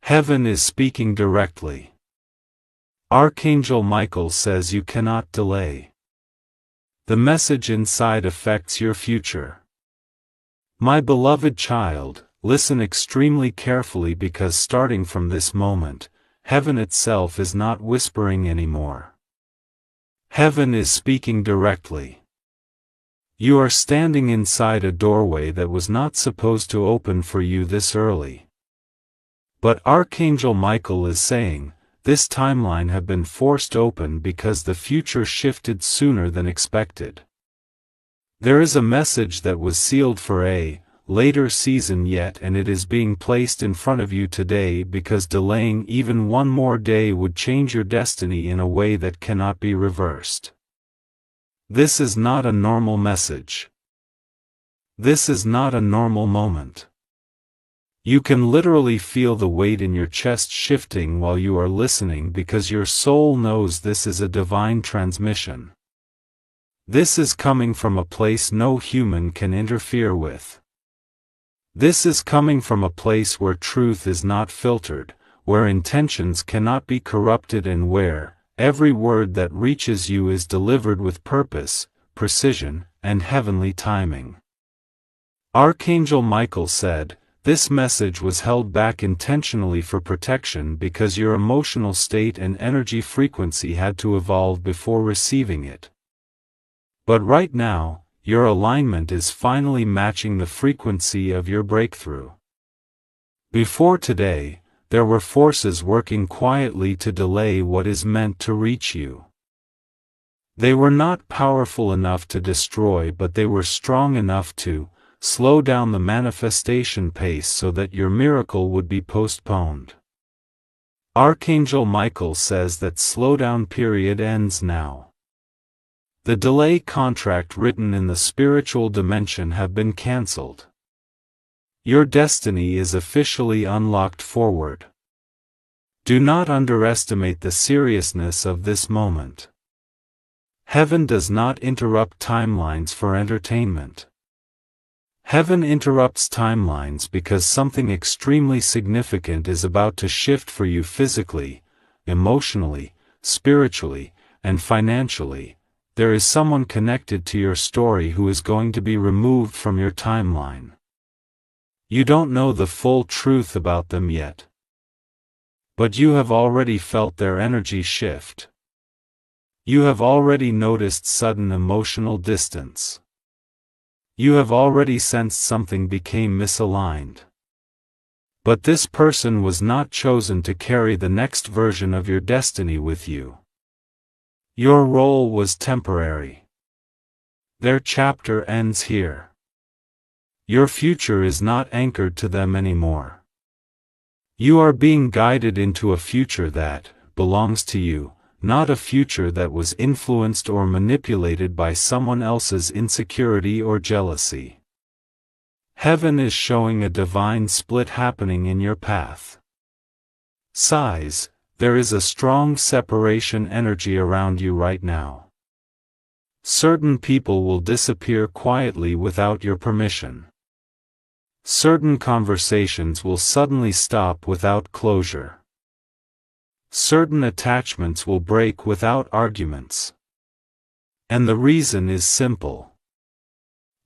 Heaven is speaking directly. Archangel Michael says you cannot delay. The message inside affects your future. My beloved child, listen extremely carefully because starting from this moment, heaven itself is not whispering anymore. Heaven is speaking directly. You are standing inside a doorway that was not supposed to open for you this early. But Archangel Michael is saying, this timeline have been forced open because the future shifted sooner than expected. There is a message that was sealed for a later season yet, and it is being placed in front of you today because delaying even one more day would change your destiny in a way that cannot be reversed. This is not a normal message. This is not a normal moment. You can literally feel the weight in your chest shifting while you are listening because your soul knows this is a divine transmission. This is coming from a place no human can interfere with. This is coming from a place where truth is not filtered, where intentions cannot be corrupted, and where every word that reaches you is delivered with purpose, precision, and heavenly timing. Archangel Michael said, this message was held back intentionally for protection because your emotional state and energy frequency had to evolve before receiving it. But right now, your alignment is finally matching the frequency of your breakthrough. Before today, there were forces working quietly to delay what is meant to reach you. They were not powerful enough to destroy, but they were strong enough to slow down the manifestation pace so that your miracle would be postponed. Archangel Michael says that slowdown period ends now. The delay contract written in the spiritual dimension have been cancelled. Your destiny is officially unlocked forward. Do not underestimate the seriousness of this moment. Heaven does not interrupt timelines for entertainment. Heaven interrupts timelines because something extremely significant is about to shift for you physically, emotionally, spiritually, and financially. There is someone connected to your story who is going to be removed from your timeline. You don't know the full truth about them yet. But you have already felt their energy shift. You have already noticed sudden emotional distance. You have already sensed something became misaligned. But this person was not chosen to carry the next version of your destiny with you. Your role was temporary. Their chapter ends here. Your future is not anchored to them anymore. You are being guided into a future that belongs to you, not a future that was influenced or manipulated by someone else's insecurity or jealousy. Heaven is showing a divine split happening in your path. Sighs, there is a strong separation energy around you right now. Certain people will disappear quietly without your permission. Certain conversations will suddenly stop without closure. Certain attachments will break without arguments. And the reason is simple.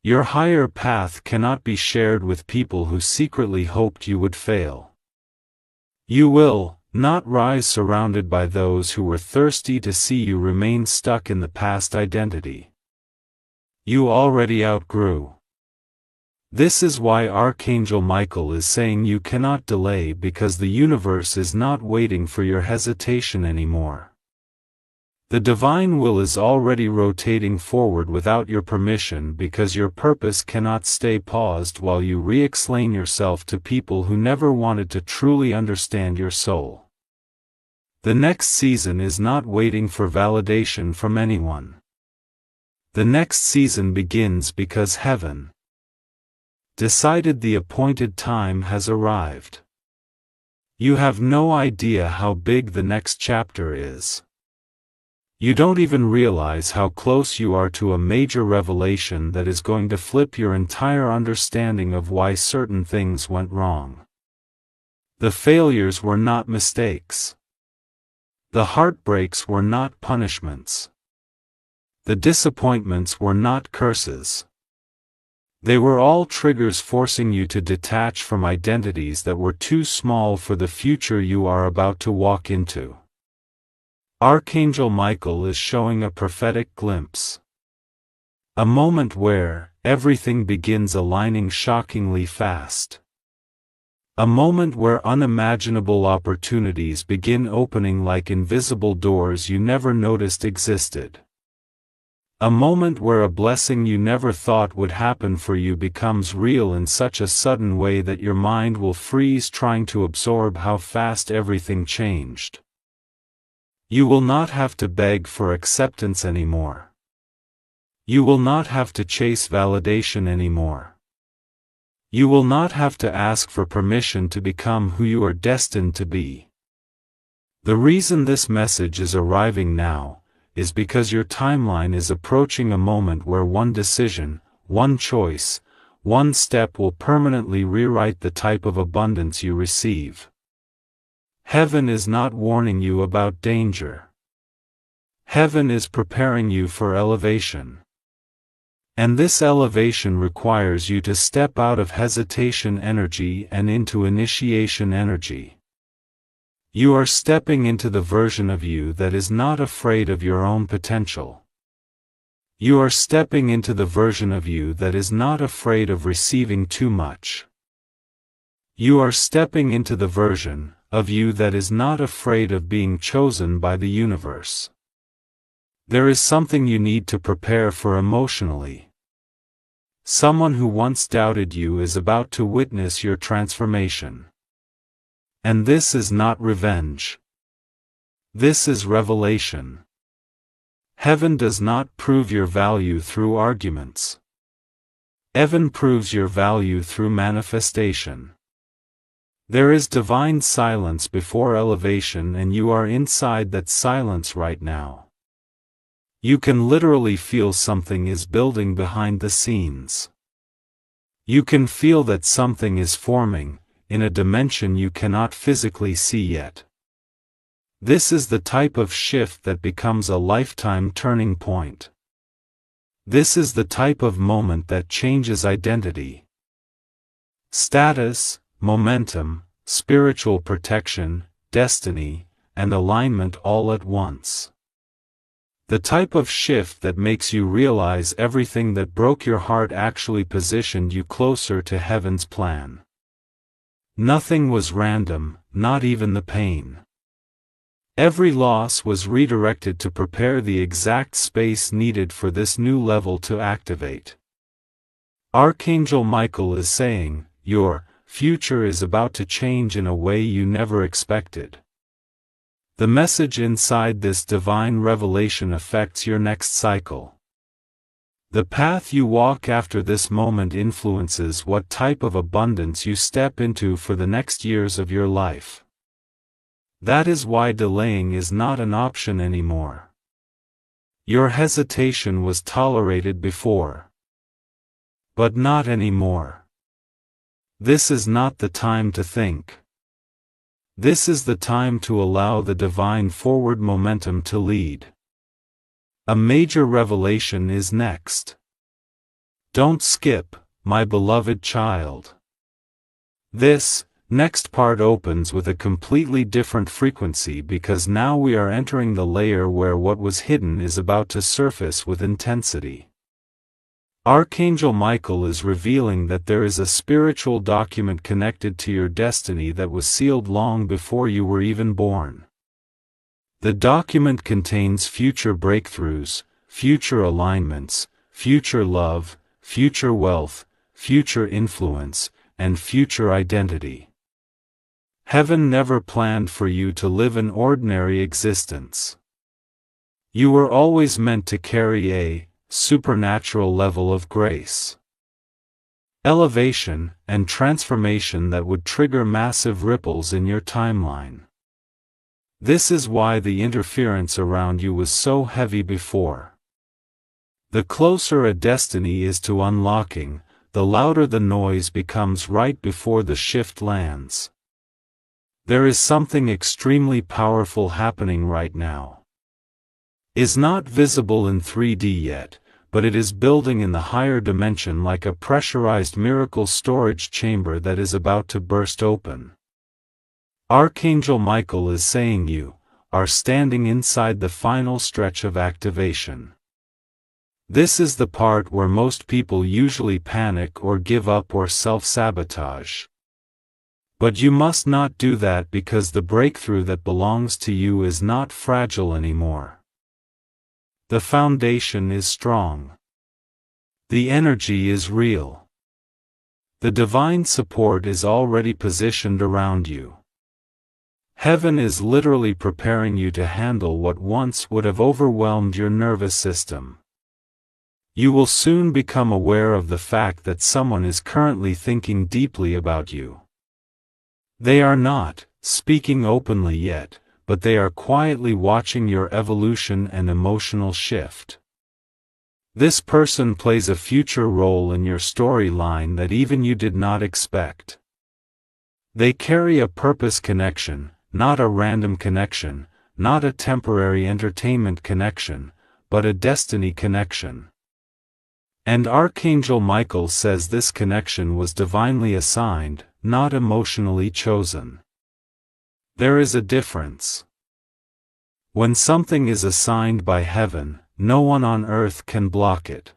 Your higher path cannot be shared with people who secretly hoped you would fail. You will not rise surrounded by those who were thirsty to see you remain stuck in the past identity you already outgrew. This is why Archangel Michael is saying you cannot delay, because the universe is not waiting for your hesitation anymore. The divine will is already rotating forward without your permission, because your purpose cannot stay paused while you re-explain yourself to people who never wanted to truly understand your soul. The next season is not waiting for validation from anyone. The next season begins because heaven decided the appointed time has arrived. You have no idea how big the next chapter is. You don't even realize how close you are to a major revelation that is going to flip your entire understanding of why certain things went wrong. The failures were not mistakes. The heartbreaks were not punishments. The disappointments were not curses. They were all triggers forcing you to detach from identities that were too small for the future you are about to walk into. Archangel Michael is showing a prophetic glimpse. A moment where everything begins aligning shockingly fast. A moment where unimaginable opportunities begin opening like invisible doors you never noticed existed. A moment where a blessing you never thought would happen for you becomes real in such a sudden way that your mind will freeze trying to absorb how fast everything changed. You will not have to beg for acceptance anymore. You will not have to chase validation anymore. You will not have to ask for permission to become who you are destined to be. The reason this message is arriving now is because your timeline is approaching a moment where one decision, one choice, one step will permanently rewrite the type of abundance you receive. Heaven is not warning you about danger. Heaven is preparing you for elevation. And this elevation requires you to step out of hesitation energy and into initiation energy. You are stepping into the version of you that is not afraid of your own potential. You are stepping into the version of you that is not afraid of receiving too much. You are stepping into the version of you that is not afraid of being chosen by the universe. There is something you need to prepare for emotionally. Someone who once doubted you is about to witness your transformation. And this is not revenge. This is revelation. Heaven does not prove your value through arguments. Heaven proves your value through manifestation. There is divine silence before elevation, and you are inside that silence right now. You can literally feel something is building behind the scenes. You can feel that something is forming, in a dimension you cannot physically see yet. This is the type of shift that becomes a lifetime turning point. This is the type of moment that changes identity, status, momentum, spiritual protection, destiny, and alignment all at once. The type of shift that makes you realize everything that broke your heart actually positioned you closer to heaven's plan. Nothing was random, not even the pain. Every loss was redirected to prepare the exact space needed for this new level to activate. Archangel Michael is saying, your future is about to change in a way you never expected. The message inside this divine revelation affects your next cycle. The path you walk after this moment influences what type of abundance you step into for the next years of your life. That is why delaying is not an option anymore. Your hesitation was tolerated before, but not anymore. This is not the time to think. This is the time to allow the divine forward momentum to lead. A major revelation is next. Don't skip, my beloved child. This next part opens with a completely different frequency, because now we are entering the layer where what was hidden is about to surface with intensity. Archangel Michael is revealing that there is a spiritual document connected to your destiny that was sealed long before you were even born. The document contains future breakthroughs, future alignments, future love, future wealth, future influence, and future identity. Heaven never planned for you to live an ordinary existence. You were always meant to carry a supernatural level of grace, elevation, and transformation that would trigger massive ripples in your timeline. This is why the interference around you was so heavy before. The closer a destiny is to unlocking, the louder the noise becomes right before the shift lands. There is something extremely powerful happening right now. Is not visible in 3D yet, but it is building in the higher dimension like a pressurized miracle storage chamber that is about to burst open. Archangel Michael is saying you are standing inside the final stretch of activation. This is the part where most people usually panic or give up or self-sabotage. But you must not do that, because the breakthrough that belongs to you is not fragile anymore. The foundation is strong. The energy is real. The divine support is already positioned around you. Heaven is literally preparing you to handle what once would have overwhelmed your nervous system. You will soon become aware of the fact that someone is currently thinking deeply about you. They are not speaking openly yet, but they are quietly watching your evolution and emotional shift. This person plays a future role in your storyline that even you did not expect. They carry a purpose connection, not a random connection, not a temporary entertainment connection, but a destiny connection. And Archangel Michael says this connection was divinely assigned, not emotionally chosen. There is a difference. When something is assigned by heaven, no one on earth can block it.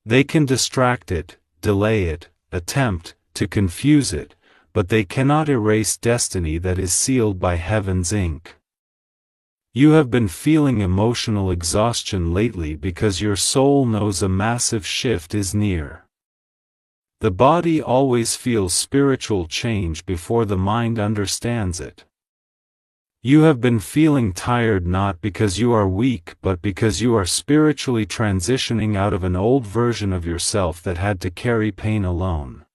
They can distract it, delay it, attempt to confuse it, but they cannot erase destiny that is sealed by heaven's ink. You have been feeling emotional exhaustion lately because your soul knows a massive shift is near. The body always feels spiritual change before the mind understands it. You have been feeling tired not because you are weak but because you are spiritually transitioning out of an old version of yourself that had to carry pain alone.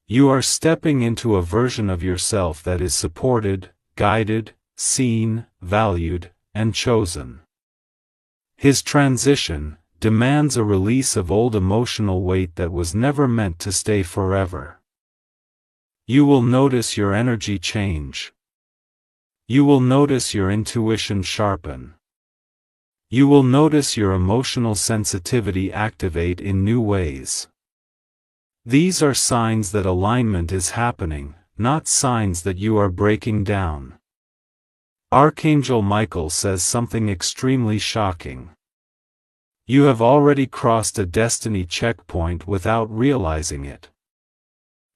You are stepping into a version of yourself that is supported, guided, seen, valued, and chosen. His transition demands a release of old emotional weight that was never meant to stay forever. You will notice your energy change. You will notice your intuition sharpen. You will notice your emotional sensitivity activate in new ways. These are signs that alignment is happening, not signs that you are breaking down. Archangel Michael says something extremely shocking. You have already crossed a destiny checkpoint without realizing it.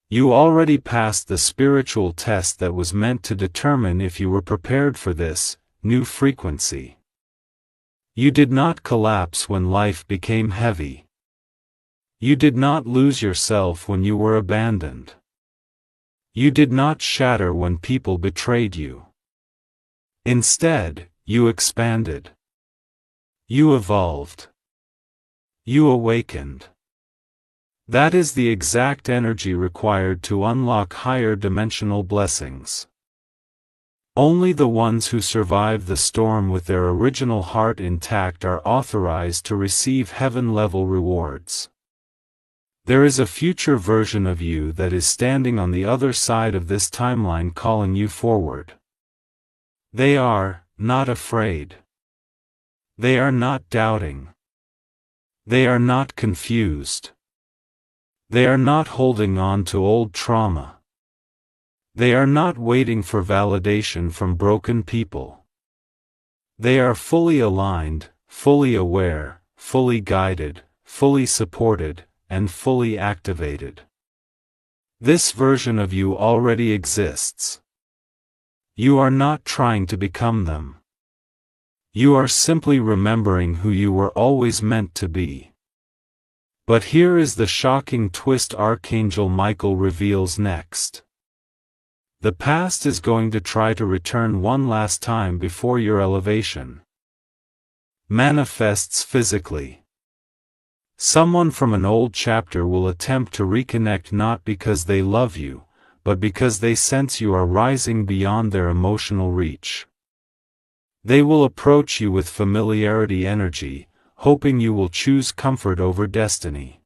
You already passed the spiritual test that was meant to determine if you were prepared for this new frequency. You did not collapse when life became heavy. You did not lose yourself when you were abandoned. You did not shatter when people betrayed you. Instead, you expanded. You evolved. You awakened. That is the exact energy required to unlock higher dimensional blessings. Only the ones who survive the storm with their original heart intact are authorized to receive heaven-level rewards. There is a future version of you that is standing on the other side of this timeline calling you forward. They are not afraid. They are not doubting. They are not confused. They are not holding on to old trauma. They are not waiting for validation from broken people. They are fully aligned, fully aware, fully guided, fully supported, and fully activated. This version of you already exists. You are not trying to become them. You are simply remembering who you were always meant to be. But here is the shocking twist Archangel Michael reveals next. The past is going to try to return one last time before your elevation manifests physically. Someone from an old chapter will attempt to reconnect not because they love you, but because they sense you are rising beyond their emotional reach. They will approach you with familiarity energy, hoping you will choose comfort over destiny.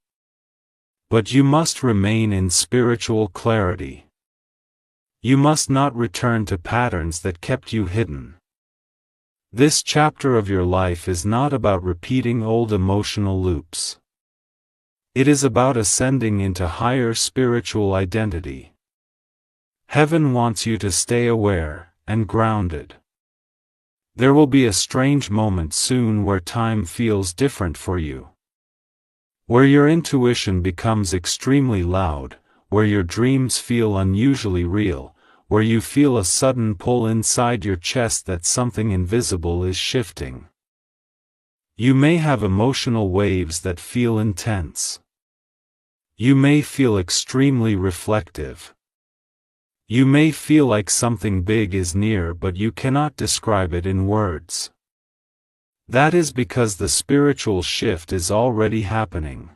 But you must remain in spiritual clarity. You must not return to patterns that kept you hidden. This chapter of your life is not about repeating old emotional loops. It is about ascending into higher spiritual identity. Heaven wants you to stay aware and grounded. There will be a strange moment soon where time feels different for you. Where your intuition becomes extremely loud, where your dreams feel unusually real, where you feel a sudden pull inside your chest that something invisible is shifting. You may have emotional waves that feel intense. You may feel extremely reflective. You may feel like something big is near, but you cannot describe it in words. That is because the spiritual shift is already happening.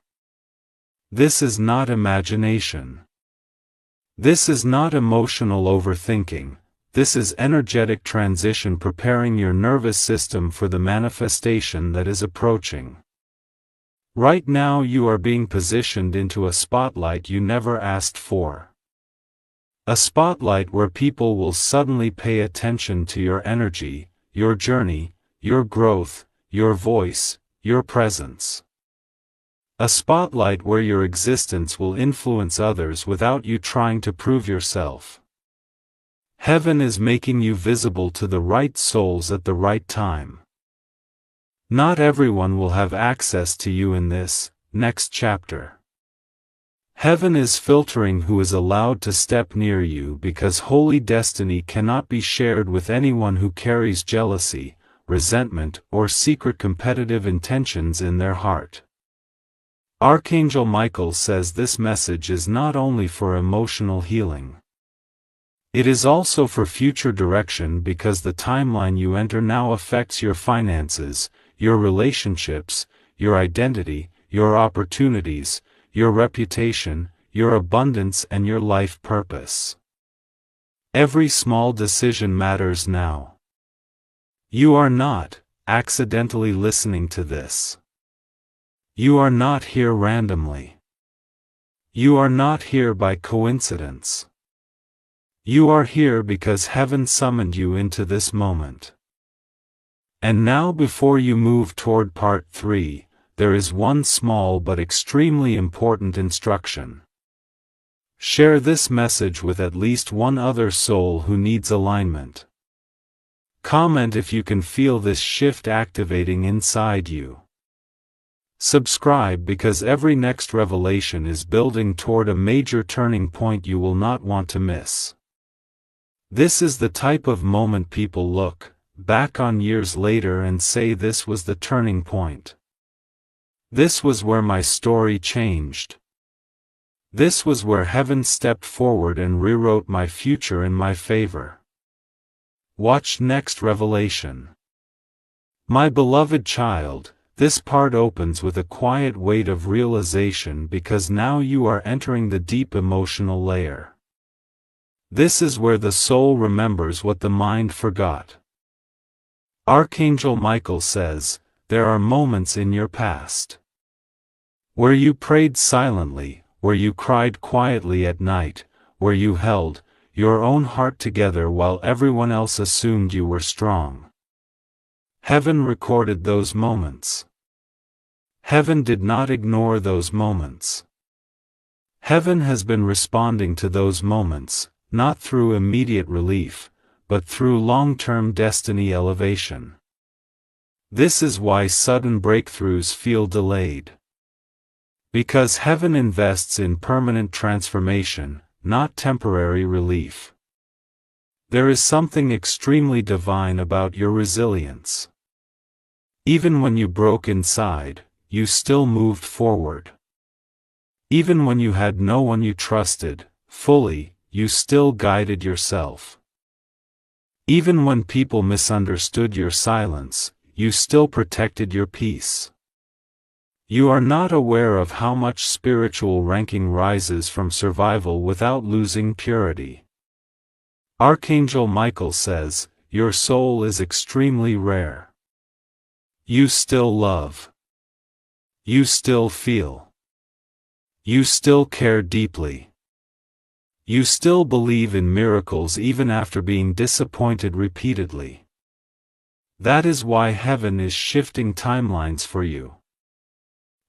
This is not imagination. This is not emotional overthinking. This is energetic transition preparing your nervous system for the manifestation that is approaching. Right now you are being positioned into a spotlight you never asked for. A spotlight where people will suddenly pay attention to your energy, your journey, your growth, your voice, your presence. A spotlight where your existence will influence others without you trying to prove yourself. Heaven is making you visible to the right souls at the right time. Not everyone will have access to you in this next chapter. Heaven is filtering who is allowed to step near you because holy destiny cannot be shared with anyone who carries jealousy, resentment, or secret competitive intentions in their heart. Archangel Michael says this message is not only for emotional healing. It is also for future direction because the timeline you enter now affects your finances, your relationships, your identity, your opportunities, your reputation, your abundance, and your life purpose. Every small decision matters now. You are not accidentally listening to this. You are not here randomly. You are not here by coincidence. You are here because Heaven summoned you into this moment. And now, before you move toward part 3, there is one small but extremely important instruction. Share this message with at least one other soul who needs alignment. Comment if you can feel this shift activating inside you. Subscribe because every next revelation is building toward a major turning point you will not want to miss. This is the type of moment people look back on years later and say, this was the turning point. This was where my story changed. This was where Heaven stepped forward and rewrote my future in my favor. Watch next revelation. My beloved child, this part opens with a quiet weight of realization because now you are entering the deep emotional layer. This is where the soul remembers what the mind forgot. Archangel Michael says, there are moments in your past where you prayed silently, where you cried quietly at night, where you held your own heart together while everyone else assumed you were strong. Heaven recorded those moments. Heaven did not ignore those moments. Heaven has been responding to those moments, not through immediate relief, but through long-term destiny elevation. This is why sudden breakthroughs feel delayed. Because Heaven invests in permanent transformation, not temporary relief. There is something extremely divine about your resilience. Even when you broke inside, you still moved forward. Even when you had no one you trusted fully, you still guided yourself. Even when people misunderstood your silence, you still protected your peace. You are not aware of how much spiritual ranking rises from survival without losing purity. Archangel Michael says, your soul is extremely rare. You still love. You still feel. You still care deeply. You still believe in miracles even after being disappointed repeatedly. That is why heaven is shifting timelines for you.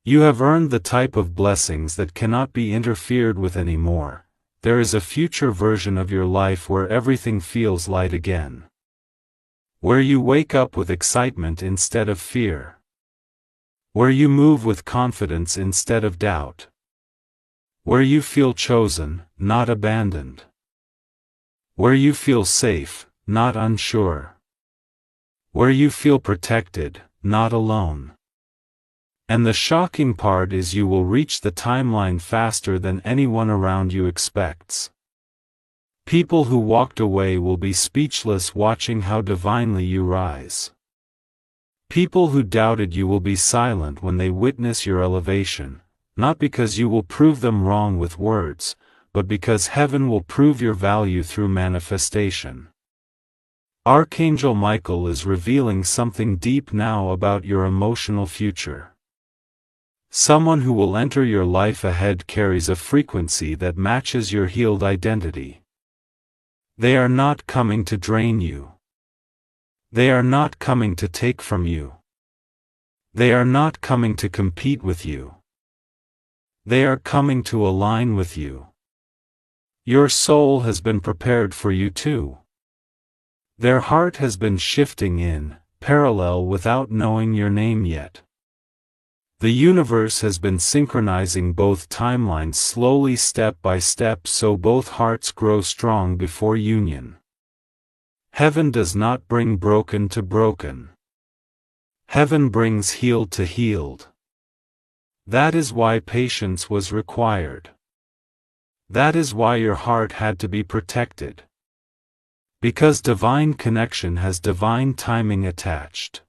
You have earned the type of blessings that cannot be interfered with anymore. There is a future version of your life where everything feels light again. Where you wake up with excitement instead of fear. Where you move with confidence instead of doubt. Where you feel chosen, not abandoned. Where you feel safe, not unsure. Where you feel protected, not alone. And the shocking part is you will reach the timeline faster than anyone around you expects. People who walked away will be speechless watching how divinely you rise. People who doubted you will be silent when they witness your elevation. Not because you will prove them wrong with words, but because heaven will prove your value through manifestation. Archangel Michael is revealing something deep now about your emotional future. Someone who will enter your life ahead carries a frequency that matches your healed identity. They are not coming to drain you. They are not coming to take from you. They are not coming to compete with you. They are coming to align with you. Your soul has been prepared for you too. Their heart has been shifting in parallel without knowing your name yet. The universe has been synchronizing both timelines slowly step by step so both hearts grow strong before union. Heaven does not bring broken to broken. Heaven brings healed to healed. That is why patience was required. That is why your heart had to be protected. Because divine connection has divine timing attached.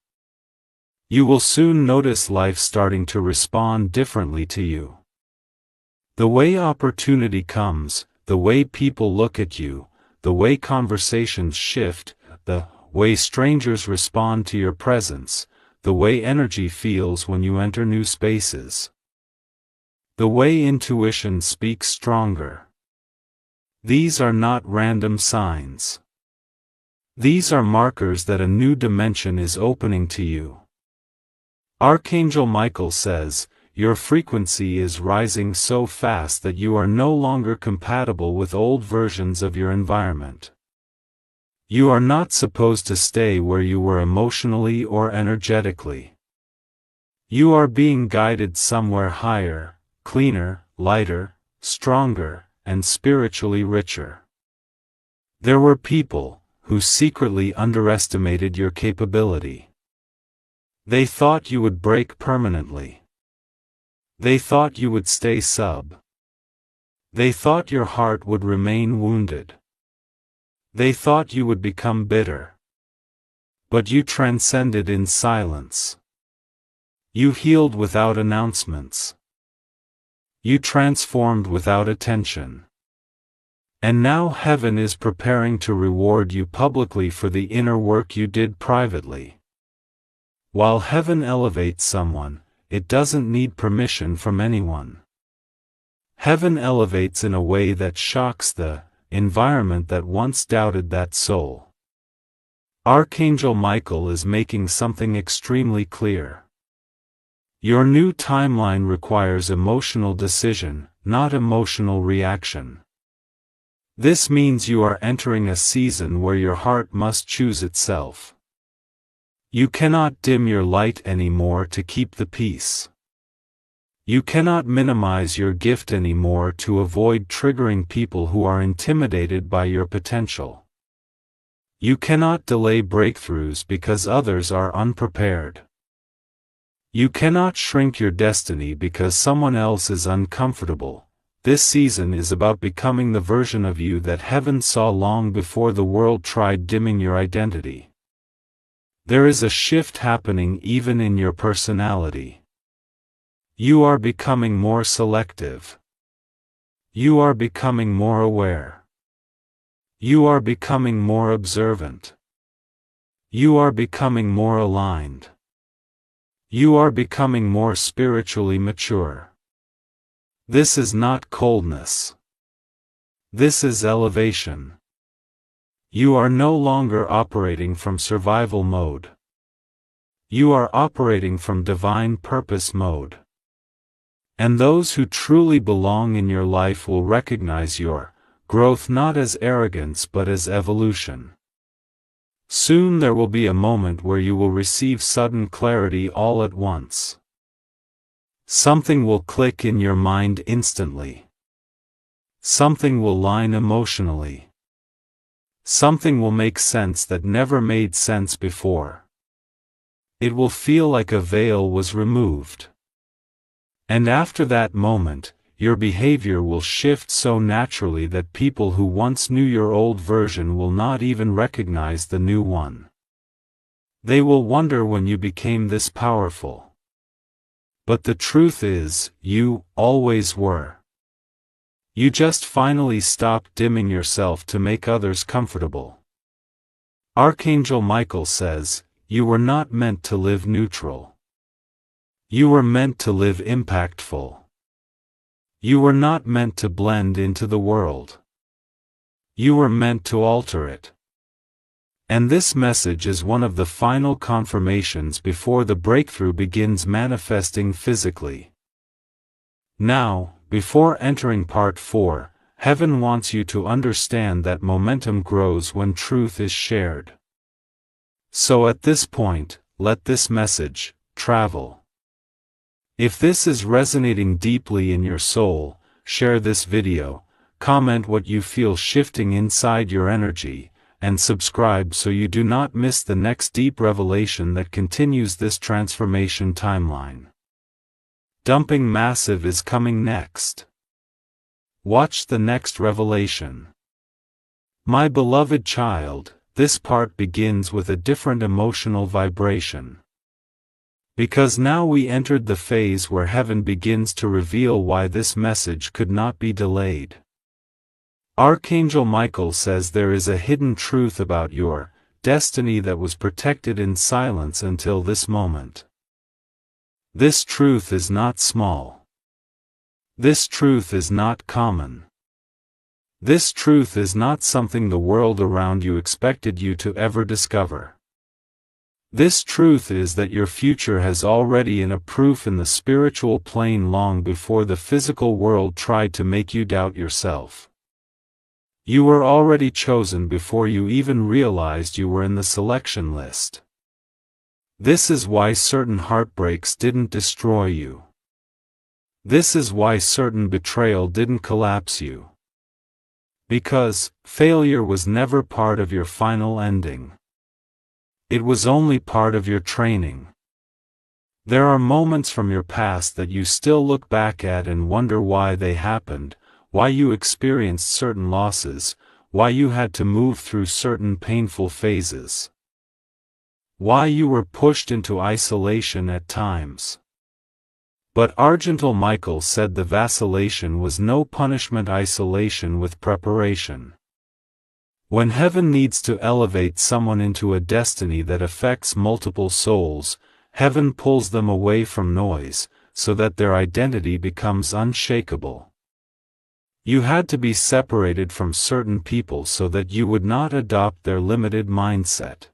You will soon notice life starting to respond differently to you. The way opportunity comes, the way people look at you, the way conversations shift, the way strangers respond to your presence, the way energy feels when you enter new spaces. The way intuition speaks stronger. These are not random signs. These are markers that a new dimension is opening to you. Archangel Michael says, your frequency is rising so fast that you are no longer compatible with old versions of your environment. You are not supposed to stay where you were emotionally or energetically. You are being guided somewhere higher, cleaner, lighter, stronger, and spiritually richer. There were people who secretly underestimated your capability. They thought you would break permanently. They thought you would stay sub. They thought your heart would remain wounded. They thought you would become bitter. But you transcended in silence. You healed without announcements. You transformed without attention. And now heaven is preparing to reward you publicly for the inner work you did privately. While heaven elevates someone, it doesn't need permission from anyone. Heaven elevates in a way that shocks the environment that once doubted that soul. Archangel Michael is making something extremely clear. Your new timeline requires emotional decision, not emotional reaction. This means you are entering a season where your heart must choose itself. You cannot dim your light anymore to keep the peace. You cannot minimize your gift anymore to avoid triggering people who are intimidated by your potential. You cannot delay breakthroughs because others are unprepared. You cannot shrink your destiny because someone else is uncomfortable. This season is about becoming the version of you that heaven saw long before the world tried dimming your identity. There is a shift happening even in your personality. You are becoming more selective. You are becoming more aware. You are becoming more observant. You are becoming more aligned. You are becoming more spiritually mature. This is not coldness. This is elevation. You are no longer operating from survival mode. You are operating from divine purpose mode. And those who truly belong in your life will recognize your growth not as arrogance but as evolution. Soon there will be a moment where you will receive sudden clarity all at once. Something will click in your mind instantly. Something will line emotionally. Something will make sense that never made sense before. It will feel like a veil was removed. And after that moment, your behavior will shift so naturally that people who once knew your old version will not even recognize the new one. They will wonder when you became this powerful. But the truth is, you always were. You just finally stopped dimming yourself to make others comfortable. Archangel Michael says, you were not meant to live neutral. You were meant to live impactful. You were not meant to blend into the world. You were meant to alter it. And this message is one of the final confirmations before the breakthrough begins manifesting physically. Now, before entering part 4, Heaven wants you to understand that momentum grows when truth is shared. So at this point, let this message travel. If this is resonating deeply in your soul, share this video, comment what you feel shifting inside your energy, and subscribe so you do not miss the next deep revelation that continues this transformation timeline. Dumping Massive is coming next. Watch the next revelation. My beloved child, this part begins with a different emotional vibration. Because now we entered the phase where Heaven begins to reveal why this message could not be delayed. Archangel Michael says there is a hidden truth about your destiny that was protected in silence until this moment. This truth is not small. This truth is not common. This truth is not something the world around you expected you to ever discover. This truth is that your future has already been a proof in the spiritual plane long before the physical world tried to make you doubt yourself. You were already chosen before you even realized you were in the selection list. This is why certain heartbreaks didn't destroy you. This is why certain betrayal didn't collapse you. Because failure was never part of your final ending. It was only part of your training. There are moments from your past that you still look back at and wonder why they happened, why you experienced certain losses, why you had to move through certain painful phases. Why you were pushed into isolation at times. But Archangel Michael said the vacillation was no punishment, isolation with preparation. When Heaven needs to elevate someone into a destiny that affects multiple souls, Heaven pulls them away from noise, so that their identity becomes unshakable. You had to be separated from certain people so that you would not adopt their limited mindset.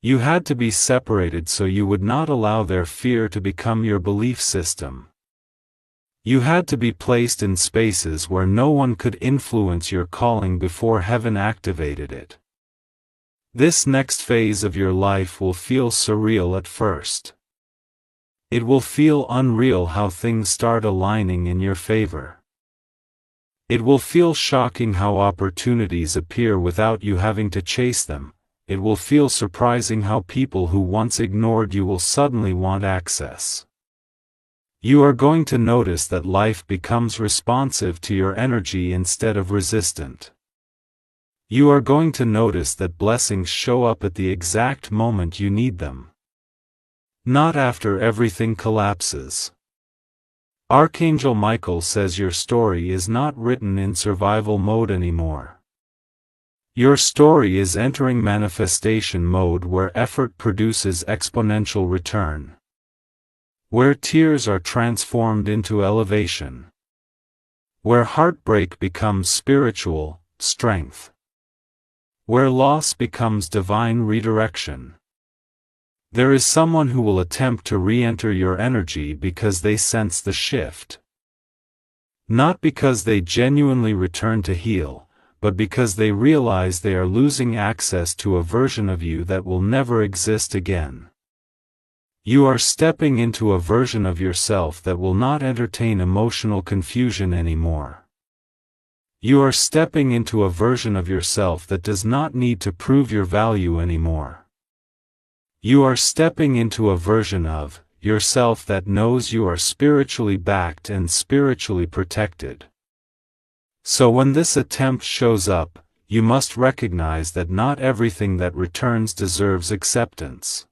You had to be separated so you would not allow their fear to become your belief system. You had to be placed in spaces where no one could influence your calling before Heaven activated it. This next phase of your life will feel surreal at first. It will feel unreal how things start aligning in your favor. It will feel shocking how opportunities appear without you having to chase them. It will feel surprising how people who once ignored you will suddenly want access. You are going to notice that life becomes responsive to your energy instead of resistant. You are going to notice that blessings show up at the exact moment you need them. Not after everything collapses. Archangel Michael says your story is not written in survival mode anymore. Your story is entering manifestation mode where effort produces exponential return. Where tears are transformed into elevation. Where heartbreak becomes spiritual strength. Where loss becomes divine redirection. There is someone who will attempt to re-enter your energy because they sense the shift. Not because they genuinely return to heal, but because they realize they are losing access to a version of you that will never exist again. You are stepping into a version of yourself that will not entertain emotional confusion anymore. You are stepping into a version of yourself that does not need to prove your value anymore. You are stepping into a version of yourself that knows you are spiritually backed and spiritually protected. So when this attempt shows up, you must recognize that not everything that returns deserves acceptance.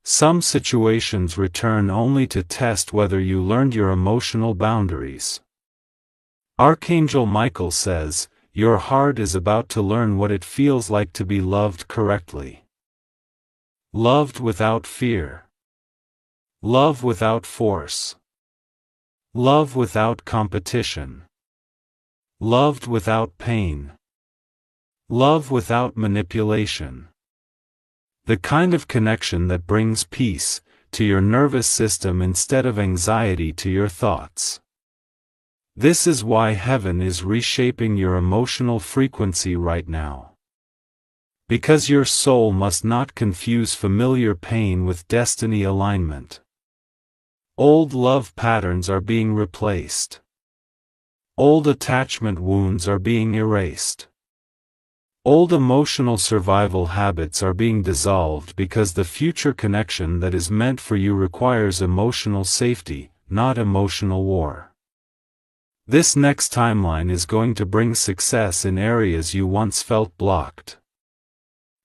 Some situations return only to test whether you learned your emotional boundaries. Archangel Michael says, your heart is about to learn what it feels like to be loved correctly. Loved without fear. Love without force. Love without competition. Loved without pain. Love without manipulation. The kind of connection that brings peace to your nervous system instead of anxiety to your thoughts. This is why heaven is reshaping your emotional frequency right now. Because your soul must not confuse familiar pain with destiny alignment. Old love patterns are being replaced. Old attachment wounds are being erased. Old emotional survival habits are being dissolved because the future connection that is meant for you requires emotional safety, not emotional war. This next timeline is going to bring success in areas you once felt blocked.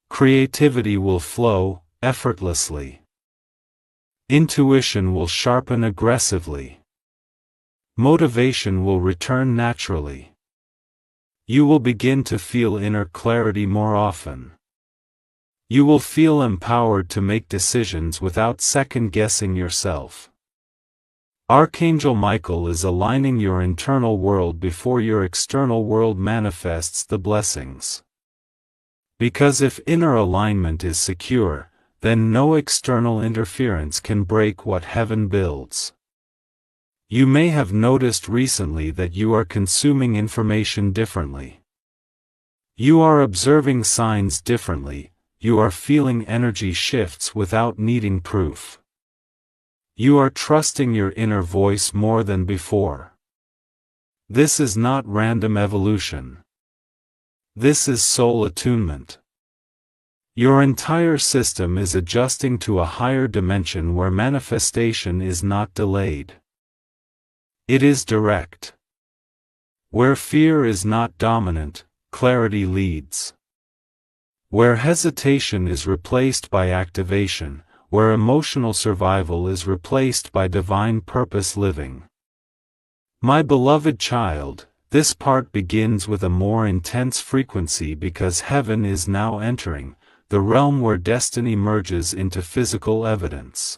Creativity will flow effortlessly. Intuition will sharpen aggressively. Motivation will return naturally. You will begin to feel inner clarity more often. You will feel empowered to make decisions without second-guessing yourself. Archangel Michael is aligning your internal world before your external world manifests the blessings. Because if inner alignment is secure, then no external interference can break what heaven builds. You may have noticed recently that you are consuming information differently. You are observing signs differently, you are feeling energy shifts without needing proof. You are trusting your inner voice more than before. This is not random evolution. This is soul attunement. Your entire system is adjusting to a higher dimension where manifestation is not delayed. It is direct. Where fear is not dominant, clarity leads. Where hesitation is replaced by activation, where emotional survival is replaced by divine purpose living. My beloved child, this part begins with a more intense frequency because heaven is now entering the realm where destiny merges into physical evidence.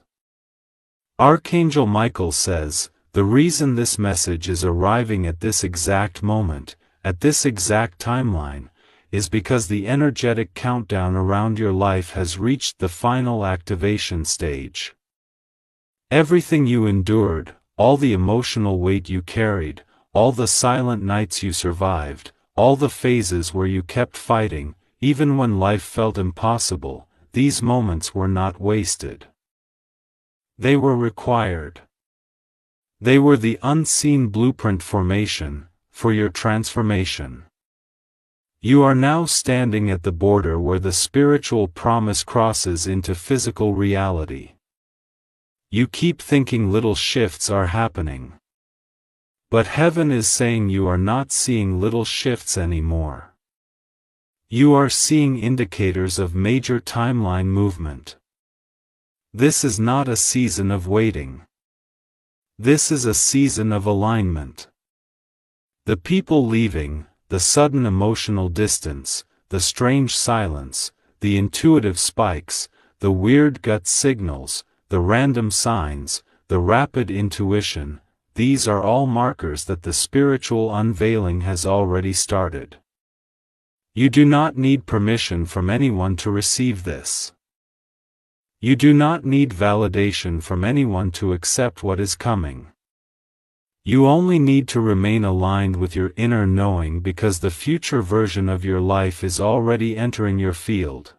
Archangel Michael says, the reason this message is arriving at this exact moment, at this exact timeline, is because the energetic countdown around your life has reached the final activation stage. Everything you endured, all the emotional weight you carried, all the silent nights you survived, all the phases where you kept fighting, even when life felt impossible, these moments were not wasted. They were required. They were the unseen blueprint formation for your transformation. You are now standing at the border where the spiritual promise crosses into physical reality. You keep thinking little shifts are happening. But heaven is saying you are not seeing little shifts anymore. You are seeing indicators of major timeline movement. This is not a season of waiting. This is a season of alignment. The people leaving, the sudden emotional distance, the strange silence, the intuitive spikes, the weird gut signals, the random signs, the rapid intuition, these are all markers that the spiritual unveiling has already started. You do not need permission from anyone to receive this. You do not need validation from anyone to accept what is coming. You only need to remain aligned with your inner knowing because the future version of your life is already entering your field.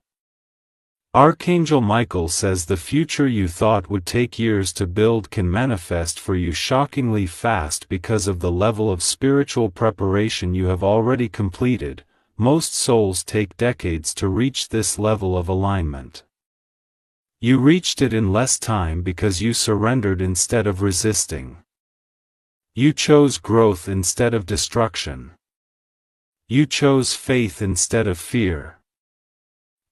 Archangel Michael says the future you thought would take years to build can manifest for you shockingly fast because of the level of spiritual preparation you have already completed. Most souls take decades to reach this level of alignment. You reached it in less time because you surrendered instead of resisting. You chose growth instead of destruction. You chose faith instead of fear.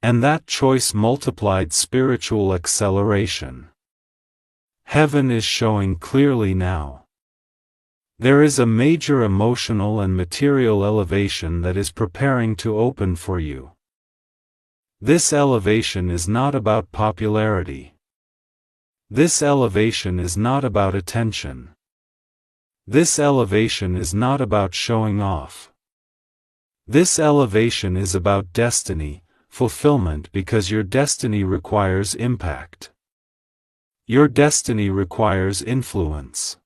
And that choice multiplied spiritual acceleration. Heaven is showing clearly now. There is a major emotional and material elevation that is preparing to open for you. This elevation is not about popularity. This elevation is not about attention. This elevation is not about showing off. This elevation is about destiny, fulfillment, because your destiny requires impact. Your destiny requires influence.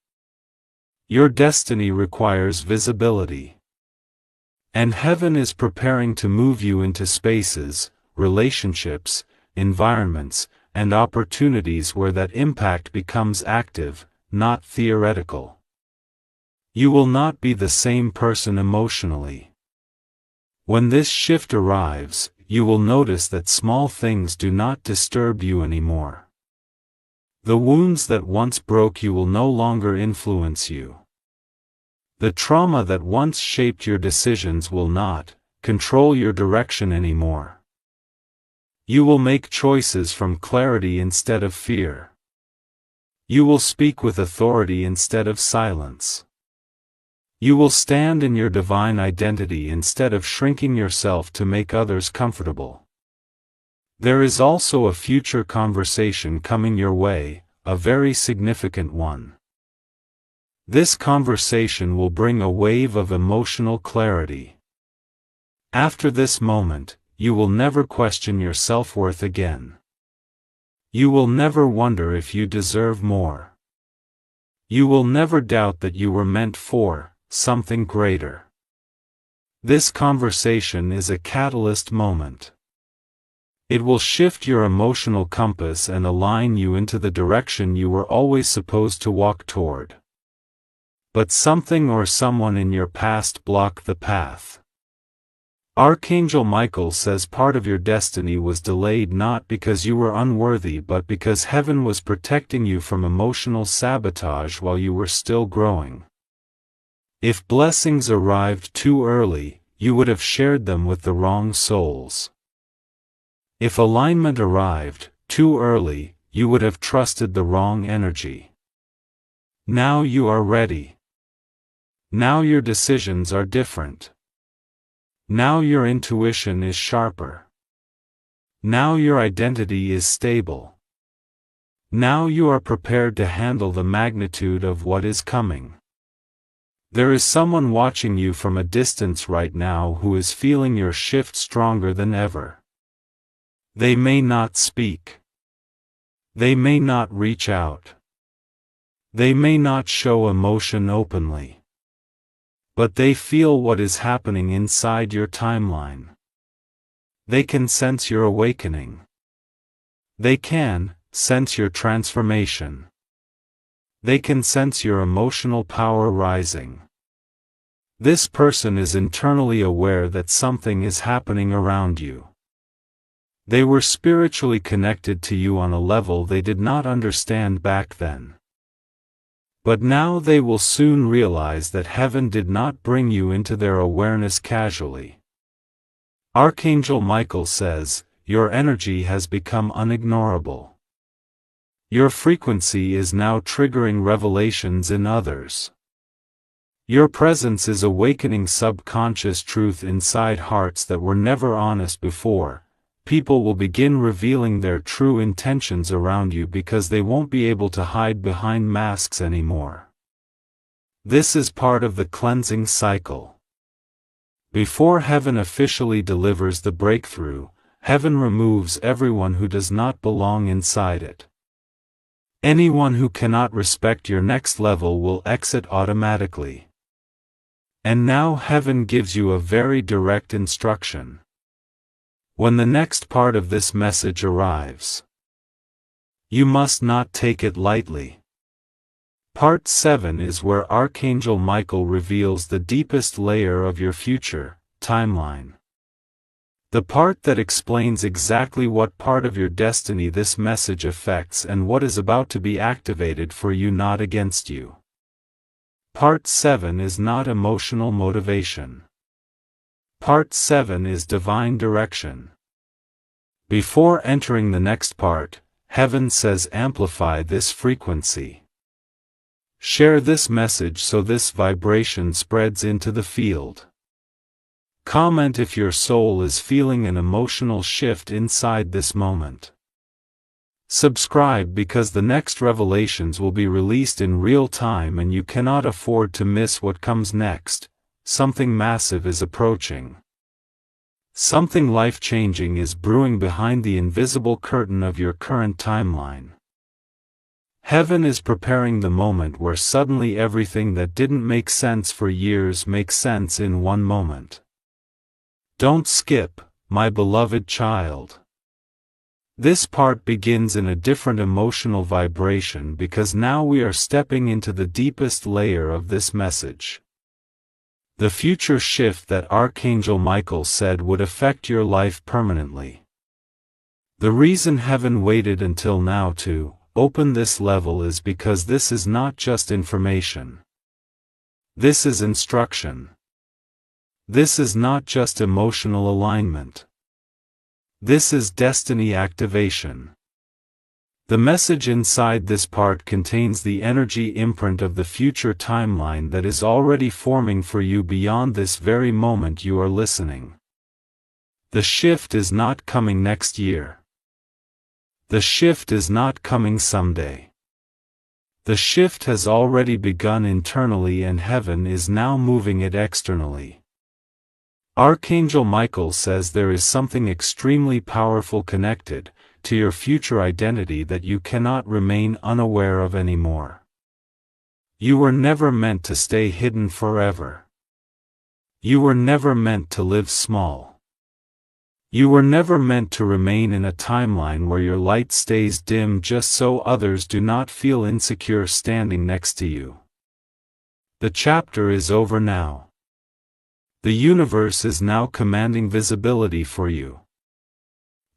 Your destiny requires visibility. And heaven is preparing to move you into spaces, relationships, environments, and opportunities where that impact becomes active, not theoretical. You will not be the same person emotionally. When this shift arrives, you will notice that small things do not disturb you anymore. The wounds that once broke you will no longer influence you. The trauma that once shaped your decisions will not control your direction anymore. You will make choices from clarity instead of fear. You will speak with authority instead of silence. You will stand in your divine identity instead of shrinking yourself to make others comfortable. There is also a future conversation coming your way, a very significant one. This conversation will bring a wave of emotional clarity. After this moment, you will never question your self-worth again. You will never wonder if you deserve more. You will never doubt that you were meant for something greater. This conversation is a catalyst moment. It will shift your emotional compass and align you into the direction you were always supposed to walk toward. But something or someone in your past blocked the path. Archangel Michael says part of your destiny was delayed not because you were unworthy but because heaven was protecting you from emotional sabotage while you were still growing. If blessings arrived too early, you would have shared them with the wrong souls. If alignment arrived too early, you would have trusted the wrong energy. Now you are ready. Now your decisions are different. Now your intuition is sharper. Now your identity is stable. Now you are prepared to handle the magnitude of what is coming. There is someone watching you from a distance right now who is feeling your shift stronger than ever. They may not speak. They may not reach out. They may not show emotion openly. But they feel what is happening inside your timeline. They can sense your awakening. They can sense your transformation. They can sense your emotional power rising. This person is internally aware that something is happening around you. They were spiritually connected to you on a level they did not understand back then. But now they will soon realize that heaven did not bring you into their awareness casually. Archangel Michael says, your energy has become unignorable. Your frequency is now triggering revelations in others. Your presence is awakening subconscious truth inside hearts that were never honest before. People will begin revealing their true intentions around you because they won't be able to hide behind masks anymore. This is part of the cleansing cycle. Before heaven officially delivers the breakthrough, heaven removes everyone who does not belong inside it. Anyone who cannot respect your next level will exit automatically. And now heaven gives you a very direct instruction. When the next part of this message arrives, you must not take it lightly. Part 7 is where Archangel Michael reveals the deepest layer of your future timeline. The part that explains exactly what part of your destiny this message affects and what is about to be activated for you, not against you. Part 7 is not emotional motivation. Part 7 is divine direction. Before entering the next part, heaven says amplify this frequency. Share this message so this vibration spreads into the field. Comment if your soul is feeling an emotional shift inside this moment. Subscribe because the next revelations will be released in real time and you cannot afford to miss what comes next. Something massive is approaching. Something life-changing is brewing behind the invisible curtain of your current timeline. Heaven is preparing the moment where suddenly everything that didn't make sense for years makes sense in one moment. Don't skip, my beloved child. This part begins in a different emotional vibration because now we are stepping into the deepest layer of this message. The future shift that Archangel Michael said would affect your life permanently. The reason heaven waited until now to open this level is because this is not just information. This is instruction. This is not just emotional alignment. This is destiny activation. The message inside this part contains the energy imprint of the future timeline that is already forming for you beyond this very moment you are listening. The shift is not coming next year. The shift is not coming someday. The shift has already begun internally and heaven is now moving it externally. Archangel Michael says there is something extremely powerful connected to your future identity that you cannot remain unaware of anymore. You were never meant to stay hidden forever. You were never meant to live small. You were never meant to remain in a timeline where your light stays dim just so others do not feel insecure standing next to you. The chapter is over now. The universe is now commanding visibility for you.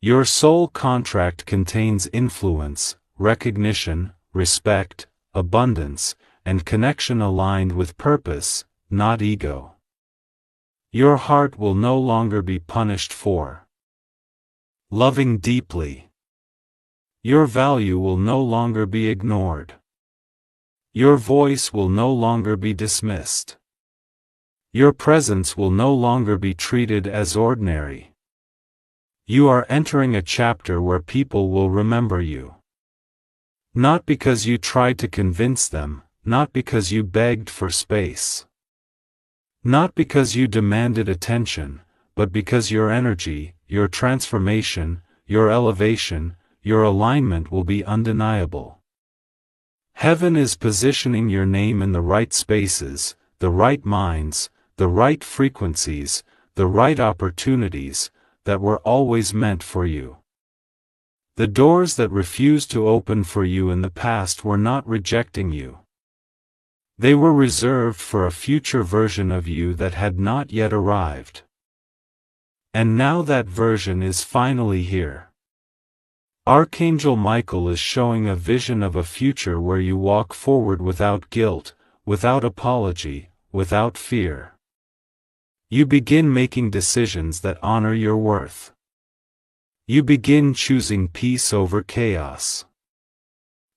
Your soul contract contains influence, recognition, respect, abundance, and connection aligned with purpose, not ego. Your heart will no longer be punished for loving deeply. Your value will no longer be ignored. Your voice will no longer be dismissed. Your presence will no longer be treated as ordinary. You are entering a chapter where people will remember you. Not because you tried to convince them, not because you begged for space. Not because you demanded attention, but because your energy, your transformation, your elevation, your alignment will be undeniable. Heaven is positioning your name in the right spaces, the right minds, the right frequencies, the right opportunities, that were always meant for you. The doors that refused to open for you in the past were not rejecting you. They were reserved for a future version of you that had not yet arrived. And now that version is finally here. Archangel Michael is showing a vision of a future where you walk forward without guilt, without apology, without fear. You begin making decisions that honor your worth. You begin choosing peace over chaos.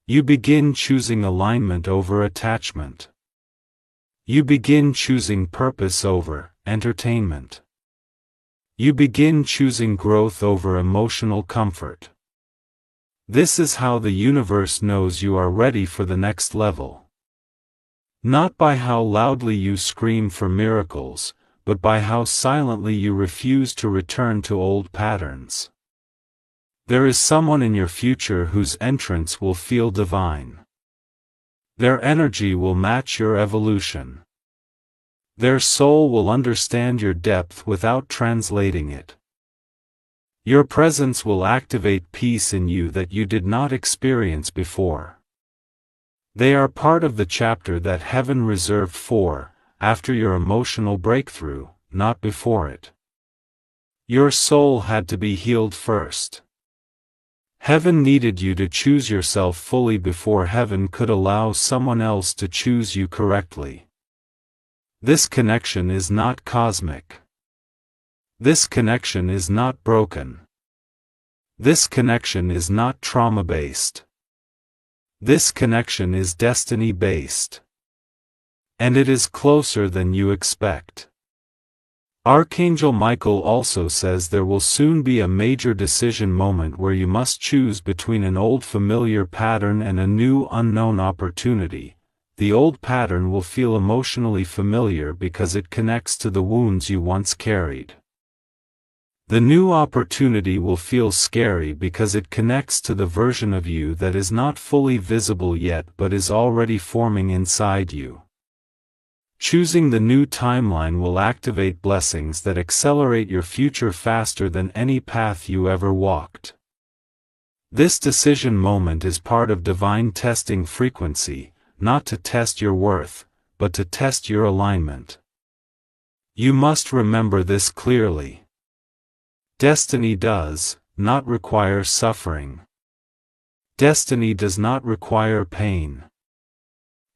You begin choosing alignment over attachment. You begin choosing purpose over entertainment. You begin choosing growth over emotional comfort. This is how the universe knows you are ready for the next level. Not by how loudly you scream for miracles, but by how silently you refuse to return to old patterns. There is someone in your future whose entrance will feel divine. Their energy will match your evolution. Their soul will understand your depth without translating it. Your presence will activate peace in you that you did not experience before. They are part of the chapter that heaven reserved after your emotional breakthrough, not before it. Your soul had to be healed first. Heaven needed you to choose yourself fully before heaven could allow someone else to choose you correctly. This connection is not cosmic. This connection is not broken. This connection is not trauma-based. This connection is destiny-based. And it is closer than you expect. Archangel Michael also says there will soon be a major decision moment where you must choose between an old familiar pattern and a new unknown opportunity. The old pattern will feel emotionally familiar because it connects to the wounds you once carried. The new opportunity will feel scary because it connects to the version of you that is not fully visible yet but is already forming inside you. Choosing the new timeline will activate blessings that accelerate your future faster than any path you ever walked. This decision moment is part of divine testing frequency, not to test your worth, but to test your alignment. You must remember this clearly. Destiny does not require suffering. Destiny does not require pain.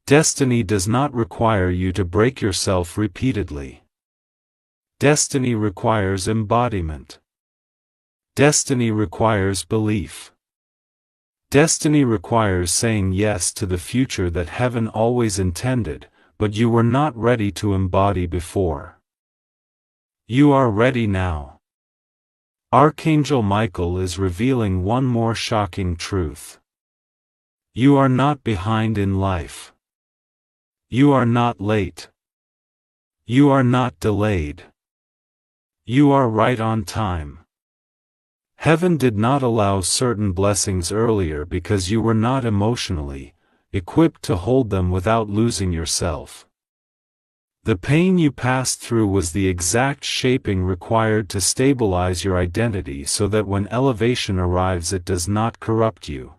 Destiny does not require you to break yourself repeatedly. Destiny requires embodiment. Destiny requires belief. Destiny requires saying yes to the future that heaven always intended, but you were not ready to embody before. You are ready now. Archangel Michael is revealing one more shocking truth. You are not behind in life. You are not late. You are not delayed. You are right on time. Heaven did not allow certain blessings earlier because you were not emotionally equipped to hold them without losing yourself. The pain you passed through was the exact shaping required to stabilize your identity so that when elevation arrives it does not corrupt you.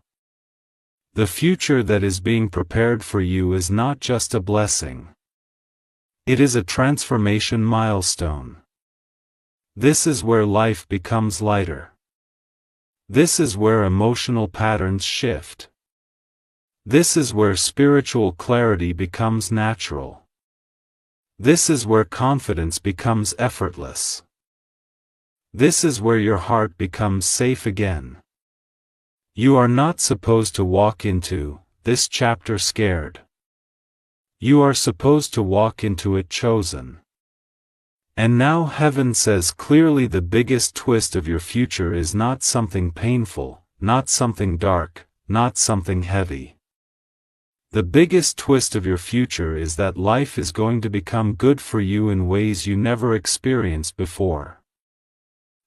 The future that is being prepared for you is not just a blessing. It is a transformation milestone. This is where life becomes lighter. This is where emotional patterns shift. This is where spiritual clarity becomes natural. This is where confidence becomes effortless. This is where your heart becomes safe again. You are not supposed to walk into this chapter scared. You are supposed to walk into it chosen. And now heaven says clearly the biggest twist of your future is not something painful, not something dark, not something heavy. The biggest twist of your future is that life is going to become good for you in ways you never experienced before.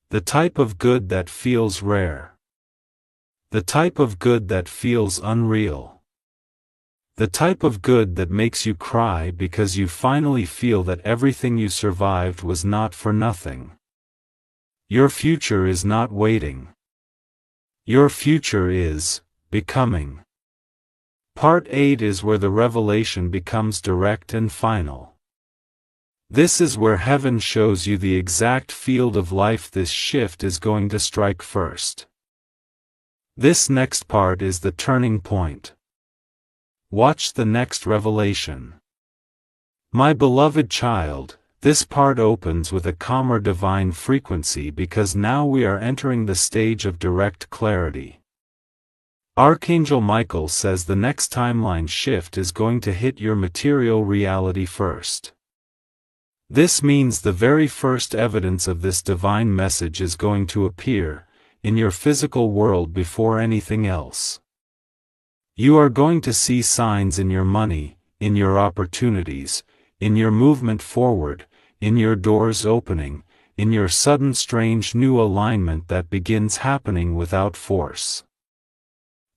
The type of good that feels rare. The type of good that feels unreal. The type of good that makes you cry because you finally feel that everything you survived was not for nothing. Your future is not waiting. Your future is becoming. Part 8 is where the revelation becomes direct and final. This is where heaven shows you the exact field of life this shift is going to strike first. This next part is the turning point. Watch the next revelation. My beloved child, this part opens with a calmer divine frequency because now we are entering the stage of direct clarity. Archangel Michael says the next timeline shift is going to hit your material reality first. This means the very first evidence of this divine message is going to appear in your physical world before anything else. You are going to see signs in your money, in your opportunities, in your movement forward, in your doors opening, in your sudden strange new alignment that begins happening without force.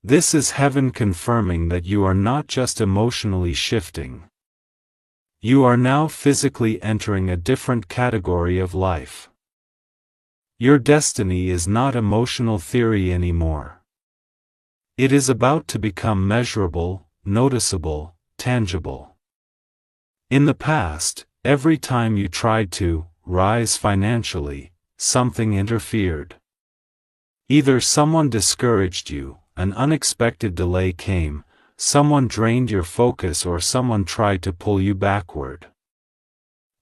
This is heaven confirming that you are not just emotionally shifting. You are now physically entering a different category of life. Your destiny is not emotional theory anymore. It is about to become measurable, noticeable, tangible. In the past, every time you tried to rise financially, something interfered. Either someone discouraged you, an unexpected delay came, someone drained your focus, or someone tried to pull you backward.